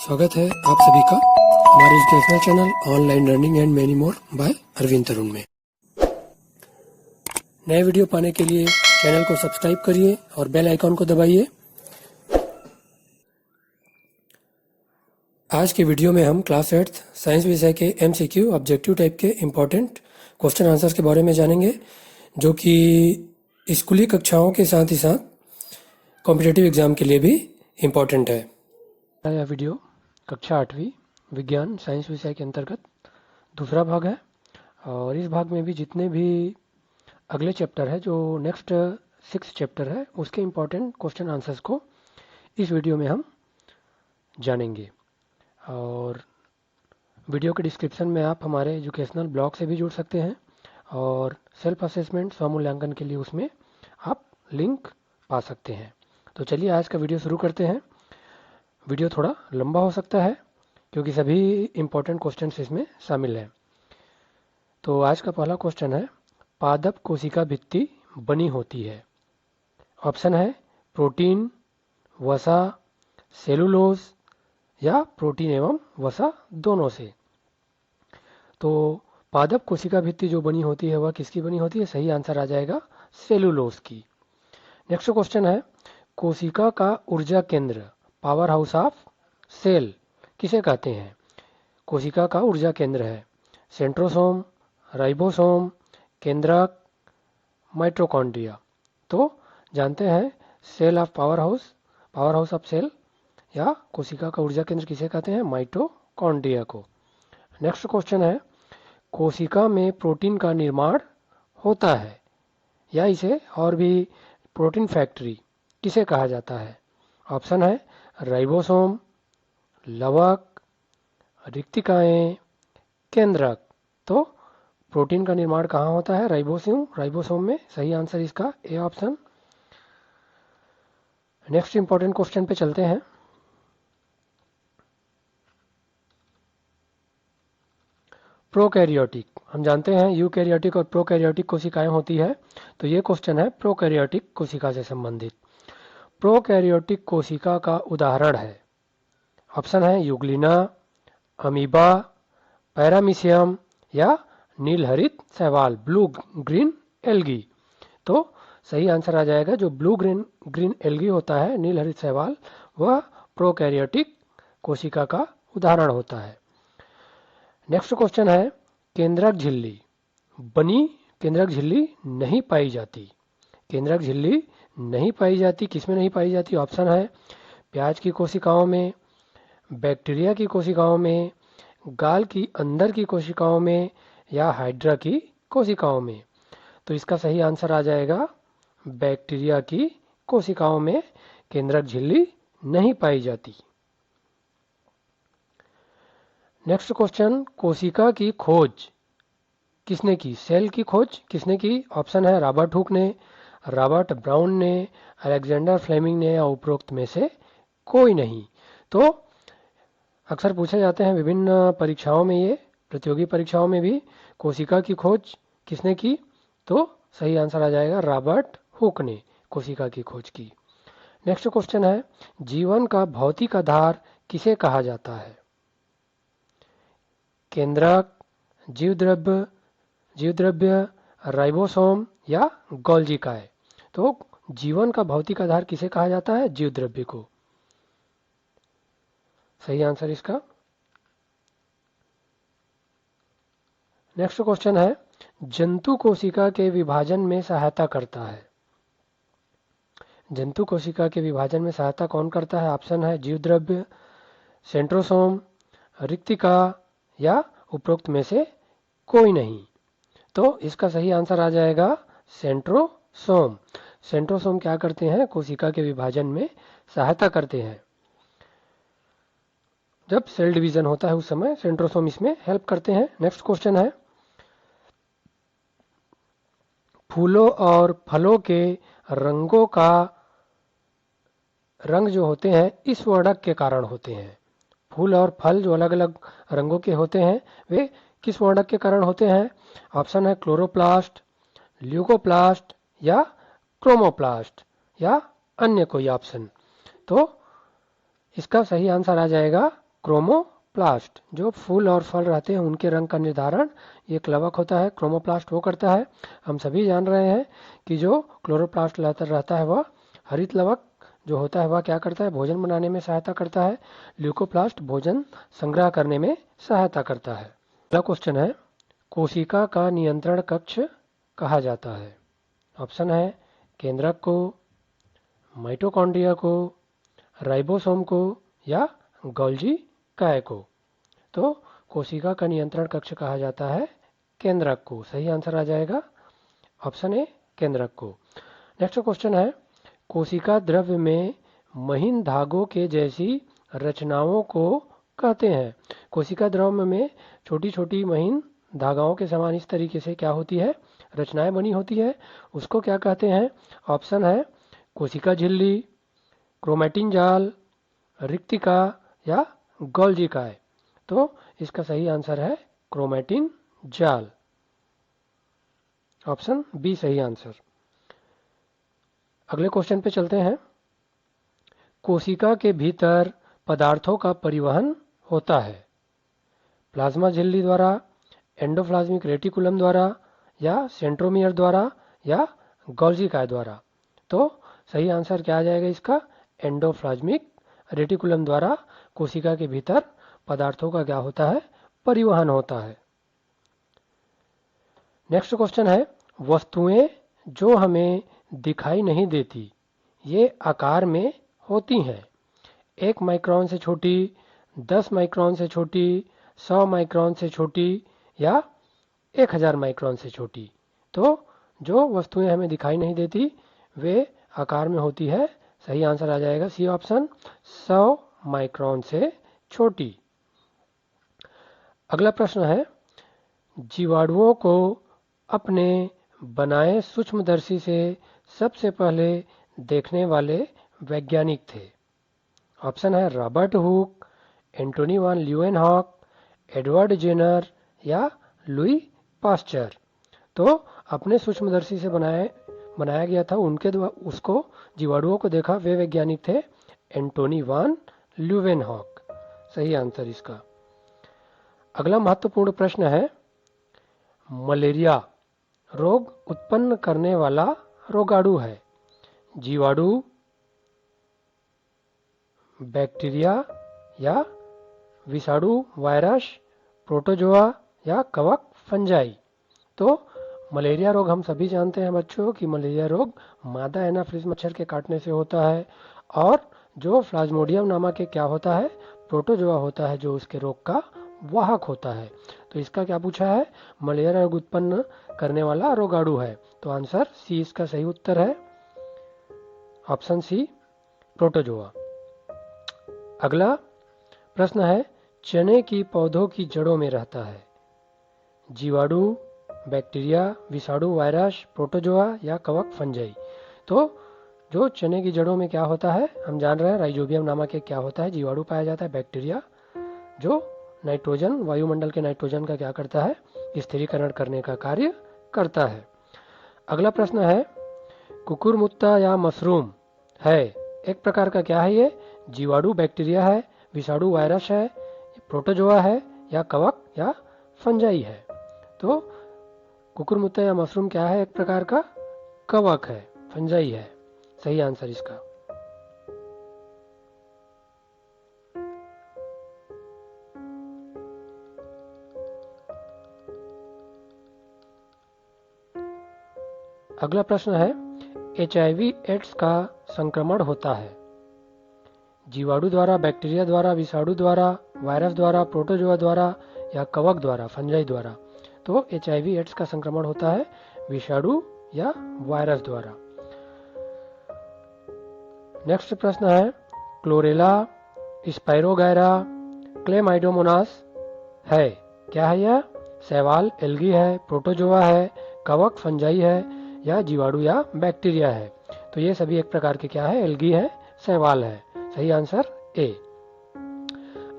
स्वागत है आप सभी का हमारे educational channel online learning and many more by Arvind Tarun में। नए वीडियो पाने के लिए चैनल को सब्सक्राइब करिए और बेल आइकॉन को दबाइए। आज के वीडियो में हम क्लास 8 साइंस विषय के MCQ ऑब्जेक्टिव टाइप के इम्पोर्टेंट क्वेश्चन आंसर्स के बारे में जानेंगे, जो कि स्कूली कक्षाओं के साथ ही साथ कॉम्पिटिटिव एग्जाम के लिए भी इम्पोर्टेंट है। यह वीडियो कक्षा 8वीं विज्ञान साइंस विषय के अंतर्गत दूसरा भाग है, और इस भाग में भी जितने भी अगले चैप्टर है, जो नेक्स्ट 6 चैप्टर है, उसके इम्पोर्टेंट क्वेश्चन आंसर्स को इस वीडियो में हम जानेंगे। और वीडियो के डिस्क्रिप्शन में आप हमारे एजुकेशनल ब्लॉग से भी जुड़ सकते हैं, और सेल्फ असेसमेंट स्वमूल्यांकन के लिए उसमें आप लिंक पा सकते हैं। तो चलिए आज का वीडियो शुरू करते हैं। वीडियो थोड़ा लंबा हो सकता है क्योंकि सभी इम्पोर्टेंट क्वेश्चंस इसमें शामिल हैं। तो आज का पहला क्वेश्चन है, पादप कोशिका भित्ति बनी होती है। ऑप्शन है प्रोटीन, वसा, सेलुलोज या प्रोटीन एवं वसा दोनों से। तो पादप कोशिका भित्ति जो बनी होती है वह किसकी बनी होती है? सही आंसर आ जाएगा सेलुलोज की। नेक्स्ट क्वेश्चन है, कोशिका का ऊर्जा केंद्र पावर हाउस ऑफ सेल किसे कहते हैं? कोशिका का ऊर्जा केंद्र है सेंट्रोसोम, राइबोसोम, केंद्रक, माइटोकॉन्ड्रिया। तो जानते हैं cell of power house of cell या कोशिका का ऊर्जा केंद्र किसे कहते हैं? माइटोकॉन्ड्रिया को। नेक्स्ट क्वेश्चन है, कोशिका में प्रोटीन का निर्माण होता है या इसे और भी प्रोटीन फैक्ट्री किसे कहा जाता है? ऑप्शन है राइबोसोम, लवक, रिक्तिकाएं, केंद्रक। तो प्रोटीन का निर्माण कहाँ होता है? राइबोसोम में। सही आंसर इसका A option. Next important question पे चलते हैं। प्रोकैरियोटिक, हम जानते हैं यूकैरियोटिक और प्रोकैरियोटिक कोशिकाएं होती है, तो ये क्वेश्चन है प्रोकैरियोटिक कोशिका से संबंधित। प्रोकैरियोटिक कोशिका का उदाहरण है, ऑप्शन है यूग्लिना, अमीबा, पैरामीशियम या नीलहरित शैवाल, ब्लू ग्रीन एल्गी। तो सही आंसर आ जाएगा जो ब्लू ग्रीन एल्गी होता है, नीलहरित शैवाल, वह प्रोकैरियोटिक कोशिका का उदाहरण होता है। नेक्स्ट क्वेश्चन है, केंद्रक झिल्ली नहीं पाई जाती। केंद्रक झिल्ली नहीं पाई जाती, किसमें नहीं पाई जाती? ऑप्शन है प्याज की कोशिकाओं में, बैक्टीरिया की कोशिकाओं में, गाल की अंदर की कोशिकाओं में या हाइड्रा की कोशिकाओं में। तो इसका सही आंसर आ जाएगा बैक्टीरिया की कोशिकाओं में केंद्रक झिल्ली नहीं पाई जाती। नेक्स्ट क्वेश्चन, कोशिका की खोज किसने की? सेल की खोज किसने की? ऑप्शन है रॉबर्ट हुक ने, रॉबर्ट ब्राउन ने, अलेक्जेंडर फ्लेमिंग ने या उपरोक्त में से कोई नहीं। तो अक्सर पूछे जाते हैं विभिन्न परीक्षाओं में, ये प्रतियोगी परीक्षाओं में भी, कोशिका की खोज किसने की? तो सही आंसर आ जाएगा रॉबर्ट हुक ने कोशिका की खोज की। नेक्स्ट क्वेश्चन है, जीवन का भौतिक आधार किसे कहा जाता है? केंद्रक, जीवद्रव्य, राइबोसोम या गोल्गी काय। तो जीवन का भौतिक आधार किसे कहा जाता है? जीवद्रव्य को। सही आंसर इसका। नेक्स्ट क्वेश्चन है, जंतु कोशिका के विभाजन में सहायता करता है। जंतु कोशिका के विभाजन में सहायता कौन करता है? ऑप्शन है जीवद्रव्य, सेंट्रोसोम, रिक्तिका या उपरोक्त में से कोई नहीं। तो इसका सही आंसर आ जाएगा सेंट्रोसोम। सेंट्रोसोम क्या करते हैं? कोशिका के विभाजन में सहायता करते हैं। जब सेल डिवीजन होता है उस समय सेंट्रोसोम इसमें हेल्प करते हैं। नेक्स्ट क्वेश्चन है, फूलों और फलों के रंगों का रंग जो होते हैं इस वर्णक के कारण होते हैं। फूल और फल जो अलग अलग रंगों के होते हैं वे किस वर्णक के कारण होते हैं? ऑप्शन है क्लोरोप्लास्ट, ल्यूकोप्लास्ट या क्रोमोप्लास्ट या अन्य कोई ऑप्शन। तो इसका सही आंसर आ जाएगा क्रोमोप्लास्ट, जो फूल और फल रहते हैं उनके रंग का निर्धारण ये प्लवक होता है, क्रोमोप्लास्ट वो करता है। हम सभी जान रहे हैं कि जो क्लोरोप्लास्ट रहता है वह हरित लवक जो होता है वह क्या करता है, भोजन बनाने में सहायता करता है। ल्यूकोप्लास्ट भोजन संग्रह करने में सहायता करता है। अगला क्वेश्चन है, कोशिका का नियंत्रण कक्ष कहा जाता है। ऑप्शन है केंद्रक को, माइटोकॉन्ड्रिया को, राइबोसोम को या गोल्जी काय को। तो कोशिका का नियंत्रण कक्ष कहा जाता है केंद्रक को। सही आंसर आ जाएगा ऑप्शन ए केंद्रक को। नेक्स्ट क्वेश्चन है, कोशिका द्रव्य में महीन धागों के जैसी रचनाओं को कहते हैं। कोशिका द्रव्य में छोटी छोटी महीन धागाओं के समान इस तरीके से क्या होती है, रचनाएं बनी होती है, उसको क्या कहते हैं। ऑप्शन है कोशिका झिल्ली, क्रोमैटिन जाल, रिक्तिका या गोल्जी काय। तो इसका सही आंसर है क्रोमैटिन जाल। ऑप्शन बी सही आंसर। अगले क्वेश्चन पे चलते हैं, कोशिका के भीतर पदार्थों का परिवहन होता है प्लाज्मा झिल्ली द्वारा, एंडोप्लाज्मिक रेटिकुलम द्वारा या सेंट्रोमियर द्वारा या गोल्जी काय द्वारा। तो सही आंसर क्या आ जाएगा इसका, एंडोप्लाज्मिक रेटिकुलम द्वारा कोशिका के भीतर पदार्थों का क्या होता है, परिवहन होता है। नेक्स्ट क्वेश्चन है, वस्तुएं जो हमें दिखाई नहीं देती ये आकार में होती हैं 1 माइक्रोन से छोटी, 10 माइक्रोन से छोटी, 100 माइक्रोन से छोटी या 1000 माइक्रोन से छोटी। तो जो वस्तुएं हमें दिखाई नहीं देती वे आकार में होती है। सही आंसर आ जाएगा सी ऑप्शन, 100 माइक्रोन से छोटी। अगला प्रश्न है, जीवाणुओं को अपने बनाए सूक्ष्मदर्शी से सबसे पहले देखने वाले वैज्ञानिक थे। ऑप्शन है रॉबर्ट हुक, एंटोनी वान ल्यूएनहॉक, एडवर्ड जेनर या लुई पास्चर। तो अपने सूक्ष्मदर्शी से बनाया गया था उनके द्वारा, उसको जीवाणुओं को देखा वे वैज्ञानिक थे एंटोनी वान ल्यूएनहॉक। सही आंसर इसका। अगला महत्वपूर्ण प्रश्न है, मलेरिया रोग उत्पन्न करने वाला रोगाणु है जीवाणु, बैक्टीरिया या विषाणु, वायरस, प्रोटोजोआ या कवक, फंजाई। तो मलेरिया रोग हम सभी जानते हैं बच्चों कि मलेरिया रोग मादा एनाफिलिस मच्छर के काटने से होता है और जो प्लाज्मोडियम नामक क्या होता है, प्रोटोजोआ होता है जो उसके रोग का वाहक होता है। तो इसका क्या पूछा है, मलेरिया रोग उत्पन्न करने वाला रोगाणु है। तो आंसर सी इसका सही उत्तर है, ऑप्शन सी प्रोटोजोआ। अगला प्रश्न है, चने की पौधों की जड़ों में रहता है जीवाणु, बैक्टीरिया, विषाणु, वायरस, प्रोटोजोआ या कवक, फंजाई। तो जो चने की जड़ों में क्या होता है, हम जान रहे हैं राइजोबियम नामक एक क्या होता है, जीवाणु पाया जाता है, बैक्टीरिया जो नाइट्रोजन, वायुमंडल के नाइट्रोजन का क्या करता है, स्थिरीकरण करने का कार्य करता है। अगला प्रश्न है, कुकुरमुत्ता या मशरूम है एक प्रकार का क्या है, ये जीवाणु, बैक्टीरिया है, विषाणु, वायरस है, प्रोटोजोआ है या कवक या फंजाई है। तो कुकुरमुत्ता या मशरूम क्या है, एक प्रकार का कवक है, फंजाई है। सही आंसर इसका। अगला प्रश्न है, HIV एड्स का संक्रमण होता है जीवाणु द्वारा, बैक्टीरिया द्वारा, विषाणु द्वारा, वायरस द्वारा, प्रोटोजोआ द्वारा या कवक द्वारा, फंजाई द्वारा। तो HIV एड्स का संक्रमण होता है विषाणु या वायरस द्वारा। नेक्स्ट प्रश्न है, क्लोरेला, स्पाइरोगैरा, क्लेमाइडोमोनास है क्या है, यह शैवाल, एल्गी है, प्रोटोजोआ है, कवक, फंजाई है या जीवाणु या बैक्टीरिया है। तो ये सभी एक प्रकार के क्या है, एल्गी है, शैवाल है। सही आंसर ए।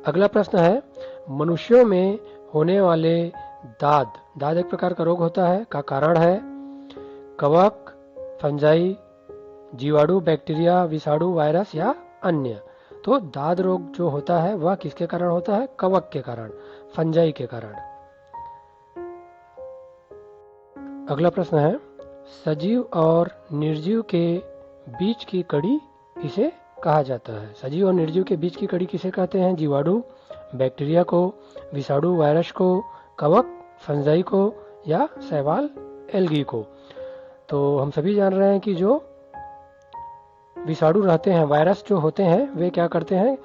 अगला प्रश्न है, मनुष्यों में होने वाले दाद एक प्रकार का रोग होता है का कारण है कवक, फंजाई, जीवाणु, बैक्टीरिया, विषाणु, वायरस या अन्य। तो दाद रोग जो होता है वह किसके कारण होता है? कवक के कारण, फंजाई के कारण। अगला प्रश्न है, सजीव और निर्जीव के बीच की कड़ी किसे कहा जाता है? सजीव और निर्जीव के बीच की कड़ी किसे कहते हैं? जीवाणु, बैक्टीरिया को, विषाणु वायरस को, कवक फंजाई को, या शैवाल एल्गी को। तो हम सभी जान रहे हैं कि जो विषाणु रहते हैं, वायरस जो होते हैं, वे क्या करते हैं?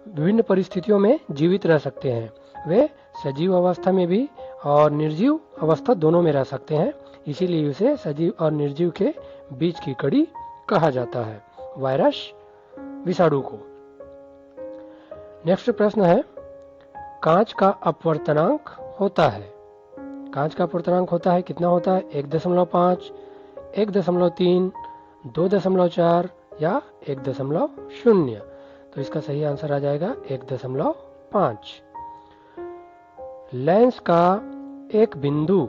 विभिन्न परिस्थितियों में जीवित रह सकते हैं। वे सजीव अवस्था में भी और निर्जीव अवस्था दोनों में रह सकते हैं, इसीलिए उसे सजीव और निर्जीव के बीच की कड़ी कहा जाता है, वायरस विषाणु को। नेक्स्ट प्रश्न है, कांच का अपवर्तनांक होता है? कांच का अपवर्तनांक होता है, कितना होता है? 1.5, 1.3, 2.4 या 1.0। तो इसका सही आंसर आ जाएगा 1.5। लेंस का एक बिंदु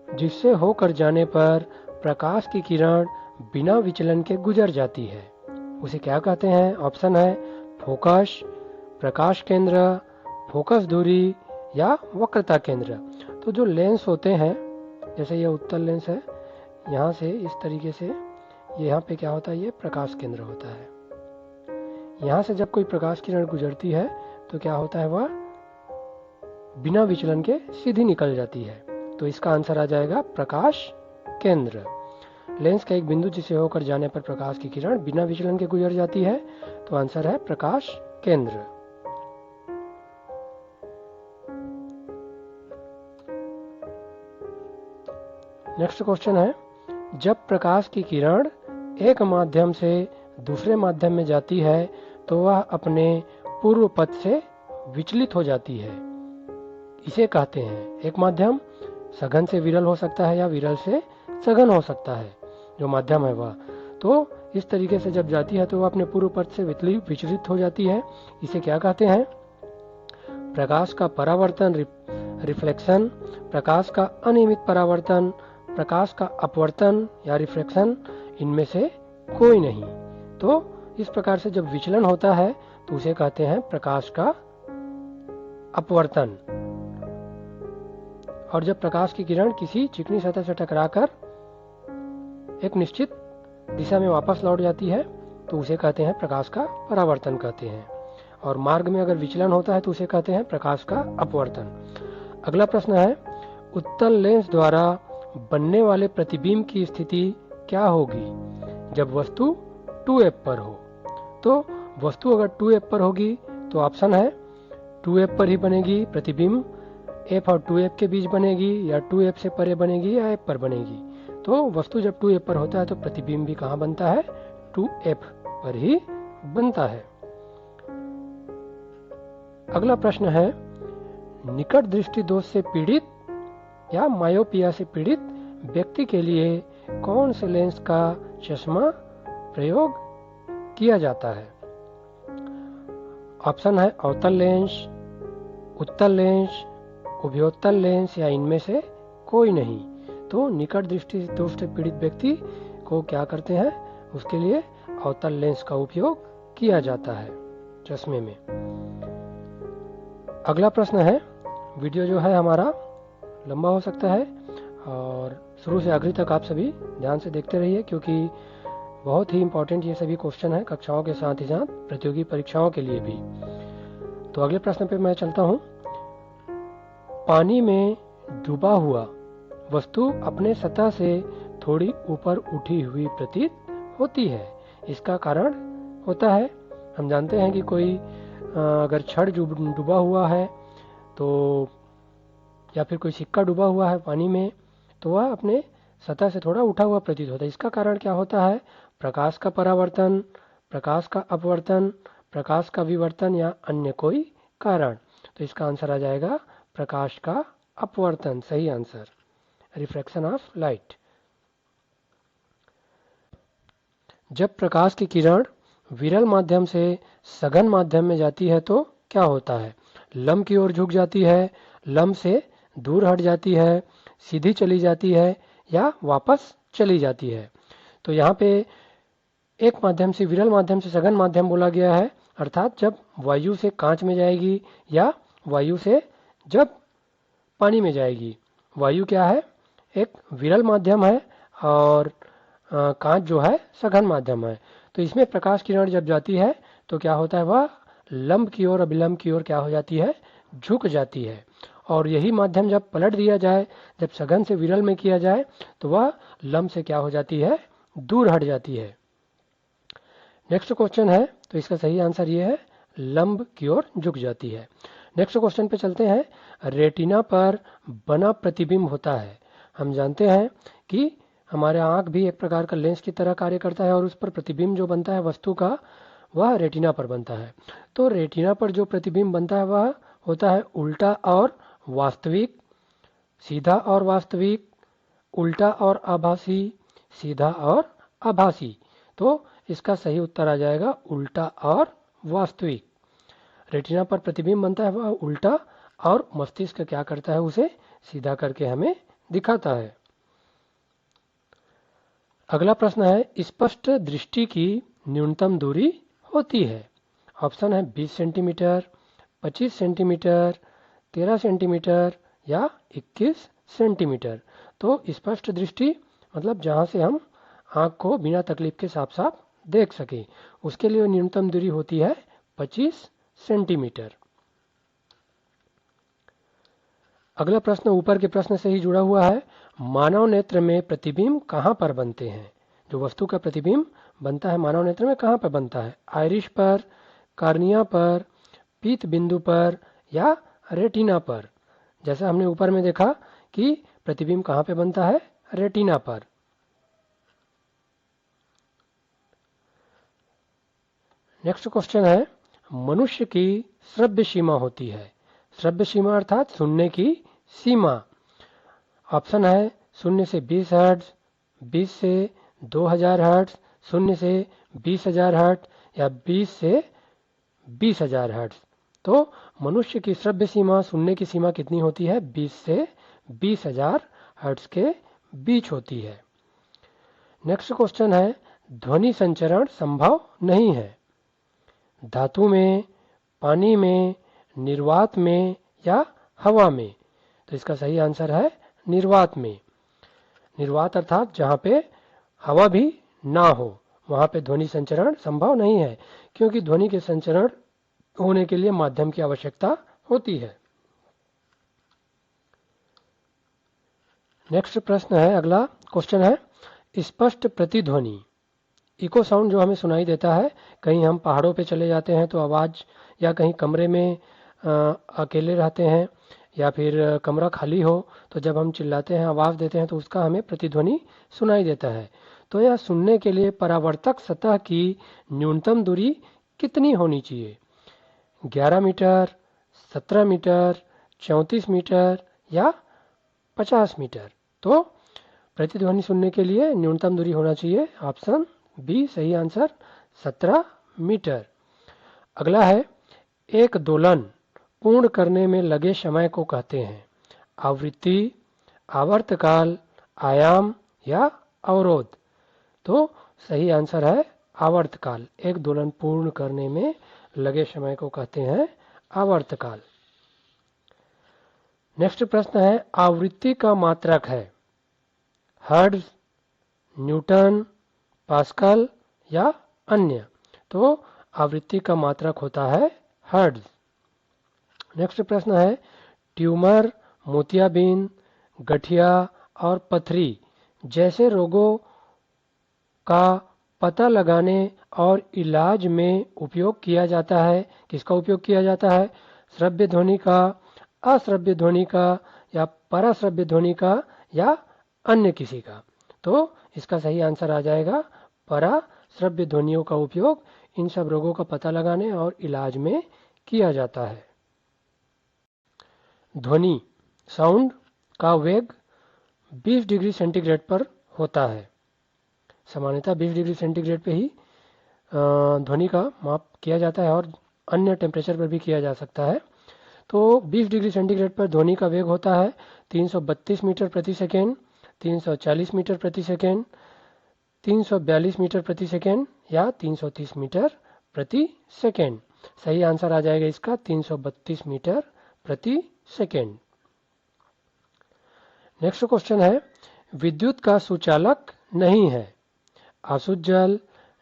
जिससे होकर जाने पर प्रकाश की किरण बिना विचलन के गुजर जाती है, उसे क्या कहते हैं? ऑप्शन है फोकस, प्रकाश केंद्र, फोकस दूरी या वक्रता केंद्र। तो जो लेंस होते हैं, जैसे ये उत्तल लेंस है, यहाँ से इस तरीके से यहाँ पे क्या होता है? ये प्रकाश केंद्र होता है। यहाँ से जब कोई प्रकाश किरण गुजरती है तो क्या होता है? वह बिना विचलन के सीधी निकल जाती है। तो इसका आंसर आ जाएगा प्रकाश केंद्र। लेंस का एक बिंदु जिसे होकर जाने पर प्रकाश की किरण बिना विचलन के गुजर जाती है, तो आंसर है प्रकाश केंद्र। नेक्स्ट क्वेश्चन है, जब प्रकाश की किरण एक माध्यम से दूसरे माध्यम में जाती है तो वह अपने पूर्व पथ से विचलित हो जाती है, इसे कहते हैं? एक माध्यम सघन से विरल हो सकता है या विरल से सघन हो सकता है, जो माध्यम है वह। तो इस तरीके से जब जाती है तो वह अपने पूर्व पथ से विचलित हो जाती है, इसे क्या कहते हैं? प्रकाश का परावर्तन, रिफ्लेक्शन, प्रकाश का अनियमित परावर्तन, प्रकाश का अपवर्तन या रिफ्लेक्शन, इनमें से कोई नहीं। तो इस प्रकार से जब विचलन होता है तो उसे कहते हैं प्रकाश का अपवर्तन। और जब प्रकाश की किरण किसी चिकनी सतह से टकराकर एक निश्चित दिशा में वापस लौट जाती है तो उसे कहते हैं प्रकाश का परावर्तन कहते हैं। और मार्ग में अगर विचलन होता है तो उसे कहते हैं प्रकाश का अपवर्तन। अगला प्रश्न है, उत्तल लेंस द्वारा बनने वाले प्रतिबिंब की स्थिति क्या होगी जब वस्तु 2f पर हो? तो वस्तु अगर 2f पर होगी तो ऑप्शन है 2f पर ही बनेगी प्रतिबिंब, f और 2f के बीच बनेगी, या 2f से परे बनेगी, या f पर बनेगी। तो वस्तु जब 2f पर होता है तो प्रतिबिंब भी कहाँ बनता है? 2f पर ही बनता है। अगला प्रश्न है, निकट दृष्टि दोष से पीड़ित या मायोपिया से पीड़ित व्यक्ति के लिए कौन से लेंस का चश्मा प्रयोग किया जाता है? ऑप्शन है अवतल लेंस, उत्तल लेंस, उभयोत्तल लेंस, या इनमें से कोई नहीं। तो निकट दृष्टि दोष से पीड़ित व्यक्ति को क्या करते हैं? उसके लिए अवतल लेंस का उपयोग किया जाता है चश्मे में। अगला प्रश्न है, वीडियो जो है हमारा लंबा हो सकता है और शुरू से आखिरी तक आप सभी ध्यान से देखते रहिए, क्योंकि बहुत ही इंपॉर्टेंट ये सभी क्वेश्चन है कक्षाओं के साथ ही साथ प्रतियोगी परीक्षाओं के लिए भी। तो अगले प्रश्न पे मैं चलता हूँ। पानी में डूबा हुआ वस्तु अपने सतह से थोड़ी ऊपर उठी हुई प्रतीत होती है, इसका कारण होता है? हम जानते हैं कि कोई अगर छड़ डूबा हुआ है तो, या फिर कोई सिक्का डूबा हुआ है पानी में, तो वह अपने सतह से थोड़ा उठा हुआ प्रतीत होता है। इसका कारण क्या होता है? प्रकाश का परावर्तन, प्रकाश का अपवर्तन, प्रकाश का विवर्तन, या अन्य कोई कारण। तो इसका आंसर आ जाएगा प्रकाश का अपवर्तन, सही आंसर, रिफ्रैक्शन ऑफ लाइट। जब प्रकाश की किरण विरल माध्यम से सघन माध्यम में जाती है तो क्या होता है? लंब की ओर झुक जाती है, लंब से दूर हट जाती है, सीधी चली जाती है, या वापस चली जाती है। तो यहाँ पे एक माध्यम से विरल माध्यम से सघन माध्यम बोला गया है, अर्थात जब वायु से कांच में जाएगी या वायु से जब पानी में जाएगी। वायु क्या है? एक विरल माध्यम है और कांच जो है सघन माध्यम है। तो इसमें प्रकाश किरण जब जाती है तो क्या होता है? वह लंब की ओर अभिलंब की ओर क्या हो जाती है? झुक जाती है। और यही माध्यम जब पलट दिया जाए, जब सघन से विरल में किया जाए तो वह लंब से क्या हो जाती है? दूर हट जाती है। नेक्स्ट क्वेश्चन है, तो इसका सही आंसर ये है, लंब की ओर झुक जाती है। नेक्स्ट क्वेश्चन पे चलते हैं। रेटिना पर बना प्रतिबिंब होता है। हम जानते हैं कि हमारे आंख भी एक प्रकार का लेंस की तरह कार्य करता है और उस पर प्रतिबिंब जो बनता है वस्तु का, वह रेटिना पर बनता है। तो रेटिना पर जो प्रतिबिंब बनता है वह होता है उल्टा और वास्तविक, सीधा और वास्तविक, उल्टा और आभासी, सीधा और आभासी। तो इसका सही उत्तर आ जाएगा उल्टा और वास्तविक। रेटिना पर प्रतिबिंब बनता है वह उल्टा और मस्तिष्क क्या करता है? उसे सीधा करके हमें दिखाता है। अगला प्रश्न है, स्पष्ट दृष्टि की न्यूनतम दूरी होती है। ऑप्शन है 20 सेंटीमीटर, 25 सेंटीमीटर, 13 सेंटीमीटर या 21 सेंटीमीटर। तो स्पष्ट दृष्टि मतलब जहां से हम आंख को बिना तकलीफ के साफ साफ देख सके, उसके लिए न्यूनतम दूरी होती है 25 सेंटीमीटर। अगला प्रश्न ऊपर के प्रश्न से ही जुड़ा हुआ है। मानव नेत्र में प्रतिबिंब कहां पर बनते हैं? जो वस्तु का प्रतिबिंब बनता है मानव नेत्र में कहां पर बनता है? आइरिश पर, कार्निया पर, पीत बिंदु पर या रेटिना पर? जैसा हमने ऊपर में देखा कि प्रतिबिंब कहां पे बनता है? रेटिना पर। नेक्स्ट क्वेश्चन है, मनुष्य की श्रव्य सीमा होती है। श्रव्य सीमा अर्थात सुनने की सीमा। ऑप्शन है 0 से 20 हर्ट्ज, 20 से 2000 हर्ट्ज, 0 से 20,000 हर्ट्ज या 20 से 20,000 हर्ट्ज। तो मनुष्य की श्रव्य सीमा, सुनने की सीमा कितनी होती है? 20 से 20,000 हर्ट्ज के बीच होती है। नेक्स्ट क्वेश्चन है, ध्वनि संचरण संभव नहीं है। धातु में, पानी में, निर्वात में या हवा में? तो इसका सही आंसर है निर्वात में। निर्वात अर्थात जहां पे हवा भी ना हो वहां पे ध्वनि संचरण संभव नहीं है, क्योंकि ध्वनि के संचरण होने के लिए माध्यम की आवश्यकता होती है। नेक्स्ट प्रश्न है, अगला क्वेश्चन है, स्पष्ट प्रतिध्वनि, इको साउंड जो हमें सुनाई देता है, कहीं हम पहाड़ों पे चले जाते हैं तो आवाज, या कहीं कमरे में अकेले रहते हैं या फिर कमरा खाली हो तो जब हम चिल्लाते हैं, आवाज देते हैं तो उसका हमें प्रतिध्वनि सुनाई देता है। तो यह सुनने के लिए परावर्तक सतह की न्यूनतम दूरी कितनी होनी चाहिए? 11 मीटर, 17 मीटर, 34 मीटर या 50 मीटर? तो प्रतिध्वनि सुनने के लिए न्यूनतम दूरी होना चाहिए ऑप्शन बी सही आंसर 17 मीटर। अगला है, एक दोलन पूर्ण करने में लगे समय को कहते हैं। आवृत्ति, आवर्तकाल, आयाम या अवरोध? तो सही आंसर है आवर्तकाल। एक दोलन पूर्ण करने में लगे समय को कहते हैं आवर्तकाल। नेक्स्ट प्रश्न है, आवृत्ति का मात्रक है हर्ट्ज, न्यूटन, पास्कल या अन्य? तो आवृत्ति का मात्रक होता है हर्ट्ज। नेक्स्ट प्रश्न है, ट्यूमर, मोतियाबिंद, गठिया और पथरी जैसे रोगों का पता लगाने और इलाज में उपयोग किया जाता है। किसका उपयोग किया जाता है? श्रव्य ध्वनि का, अश्रव्य ध्वनि का या पराश्रव्य ध्वनि का या अन्य किसी का? तो इसका सही आंसर आ जाएगा पराश्रव्य ध्वनियों का उपयोग इन सब रोगों का पता लगाने और इलाज में किया जाता है। ध्वनि साउंड का वेग 20 डिग्री सेंटीग्रेड पर होता है। सामान्यतः 20 डिग्री सेंटीग्रेड पे ही ध्वनि का माप किया जाता है और अन्य टेम्परेचर पर भी किया जा सकता है। तो 20 डिग्री सेंटीग्रेड पर ध्वनि का वेग होता है 332 मीटर प्रति सेकेंड, 340 मीटर प्रति सेकेंड, 342 मीटर प्रति सेकेंड या 330 मीटर प्रति सेकेंड। सही आंसर आ जाएगा इसका 332 मीटर प्रति सेकेंड। नेक्स्ट क्वेश्चन है, विद्युत का सुचालक नहीं है, अशुद्ध जल,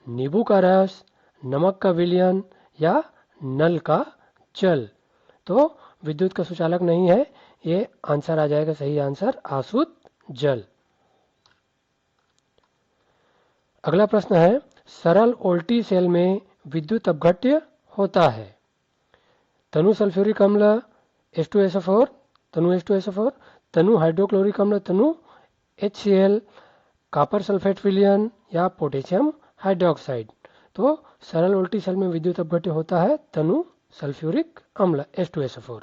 नींबू का रस, नमक का विलयन या नल का जल। तो विद्युत का सुचालक नहीं है, ये आंसर आ जाएगा सही आंसर अशुद्ध जल। अगला प्रश्न है, सरल ओल्टी सेल में विद्युत अपघट्य होता है, तनु सल्फ्यूरिक अम्ल H2SO4, तनु H2SO4, तनु हाइड्रोक्लोरिक अम्ल तनु HCl, कॉपर सल्फेट विलयन या पोटेशियम हाइड्रोक्साइड। तो सरल उल्टी सेल में विद्युत अपघट्य होता है तनु सल्फ्यूरिक अम्ल H2SO4।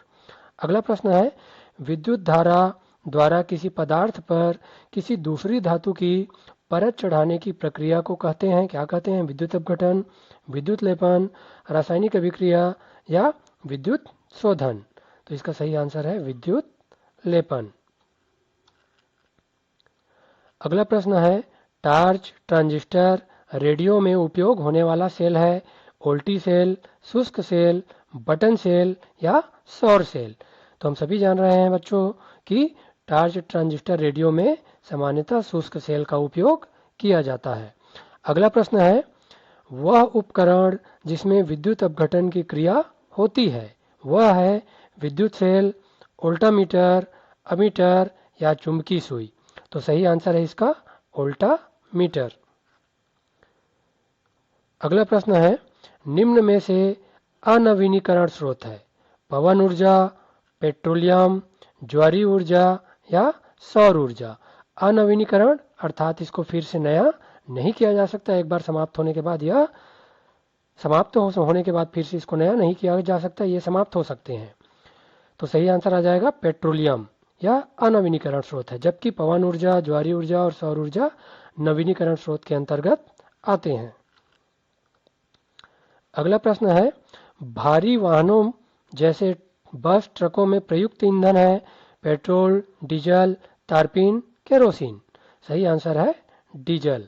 अगला प्रश्न है, विद्युत धारा द्वारा किसी पदार्थ पर किसी दूसरी धातु की परत चढ़ाने की प्रक्रिया को कहते हैं, क्या कहते हैं? विद्युत अपघटन, विद्युत लेपन, रासायनिक अभिक्रिया या विद्युत शोधन। तो इसका सही आंसर है विद्युत लेपन। अगला प्रश्न है, टार्च ट्रांजिस्टर रेडियो में उपयोग होने वाला सेल है, ओल्टी सेल, शुष्क सेल, बटन सेल या सौर सेल। तो हम सभी जान रहे हैं बच्चों कि टार्च ट्रांजिस्टर रेडियो में सामान्यतः शुष्क सेल का उपयोग किया जाता है। अगला प्रश्न है, वह उपकरण जिसमें विद्युत अपघटन की क्रिया होती है वह है विद्युत सेल, वोल्टामीटर, अमीटर या चुंबकीय सुई। तो सही आंसर है इसका वोल्टामीटर। अगला प्रश्न है, निम्न में से अनवीनीकरण स्रोत है, पवन ऊर्जा, पेट्रोलियम, ज्वारीय ऊर्जा या सौर ऊर्जा। अनवीनीकरण अर्थात इसको फिर से नया नहीं किया जा सकता, एक बार समाप्त होने के बाद यह समाप्त होने के बाद फिर से इसको नया नहीं किया जा सकता, ये समाप्त हो सकते हैं। तो सही आंसर आ जाएगा पेट्रोलियम या अनवीनीकरण स्रोत है, जबकि पवन ऊर्जा, ज्वारीय ऊर्जा और सौर ऊर्जा नवीनीकरण स्रोत के अंतर्गत आते हैं। अगला प्रश्न है, भारी वाहनों जैसे बस, ट्रकों में प्रयुक्त ईंधन है पेट्रोल, डीजल, तारपीन, केरोसिन। सही आंसर है डीजल।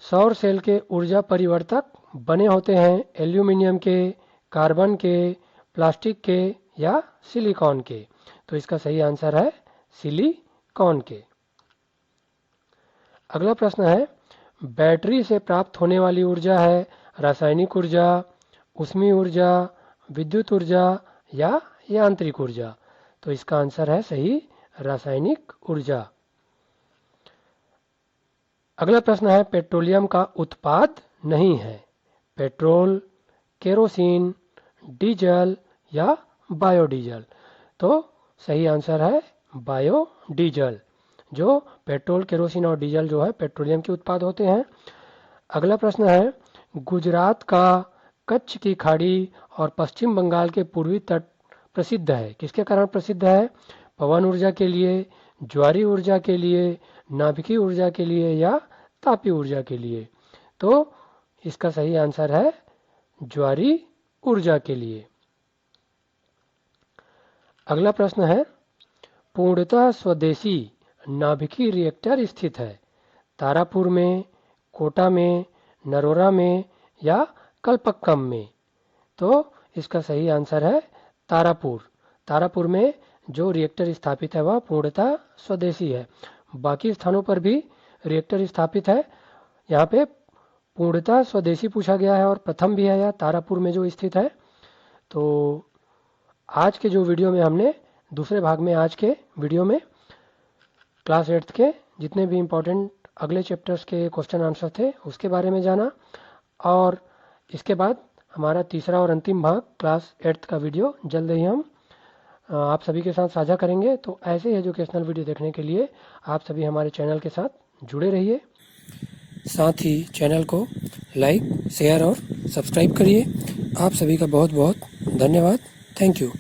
सौर सेल के ऊर्जा परिवर्तक बने होते हैं एल्यूमिनियम के, कार्बन के, प्लास्टिक के या सिलिकॉन के। तो इसका सही आंसर है सिलिकॉन के। अगला प्रश्न है, बैटरी से प्राप्त होने वाली ऊर्जा है रासायनिक ऊर्जा, ऊष्मीय ऊर्जा, विद्युत ऊर्जा या यांत्रिक ऊर्जा। तो इसका आंसर है सही रासायनिक ऊर्जा। अगला प्रश्न है, पेट्रोलियम का उत्पाद नहीं है, पेट्रोल, केरोसिन, डीजल या बायोडीजल। तो सही आंसर है बायोडीजल। जो पेट्रोल, केरोसिन और डीजल जो है पेट्रोलियम के उत्पाद होते हैं। अगला प्रश्न है, गुजरात का कच्छ की खाड़ी और पश्चिम बंगाल के पूर्वी तट प्रसिद्ध है, किसके कारण प्रसिद्ध है? पवन ऊर्जा के लिए, ज्वारीय ऊर्जा के लिए, नाभिकीय ऊर्जा के लिए या तापीय ऊर्जा के लिए। तो इसका सही आंसर है ज्वारीय ऊर्जा के लिए। अगला प्रश्न है, पूर्णतः स्वदेशी नाभिकीय रिएक्टर स्थित है, तारापुर में, कोटा में, नरोरा में या कलपक्कम में। तो इसका सही आंसर है तारापुर। तारापुर में जो रिएक्टर स्थापित है वह पूर्णतः स्वदेशी है। बाकी स्थानों पर भी रिएक्टर स्थापित है, यहाँ पे पूर्णतः स्वदेशी पूछा गया है और प्रथम भी है यह तारापुर में जो स्थित है। तो आज के जो वीडियो में हमने दूसरे भाग में आज के वीडियो में क्लास 8th के जितने भी इम्पोर्टेंट अगले चैप्टर्स के क्वेश्चन आंसर थे उसके बारे में जाना, और इसके बाद हमारा तीसरा और अंतिम भाग क्लास 8th का वीडियो जल्द ही हम आप सभी के साथ साझा करेंगे। तो ऐसे ही एजुकेशनल वीडियो देखने के लिए आप सभी हमारे चैनल के साथ जुड़े रहिए। साथ ही चैनल को लाइक, शेयर और सब्सक्राइब करिए। आप सभी का बहुत बहुत धन्यवाद। Thank you.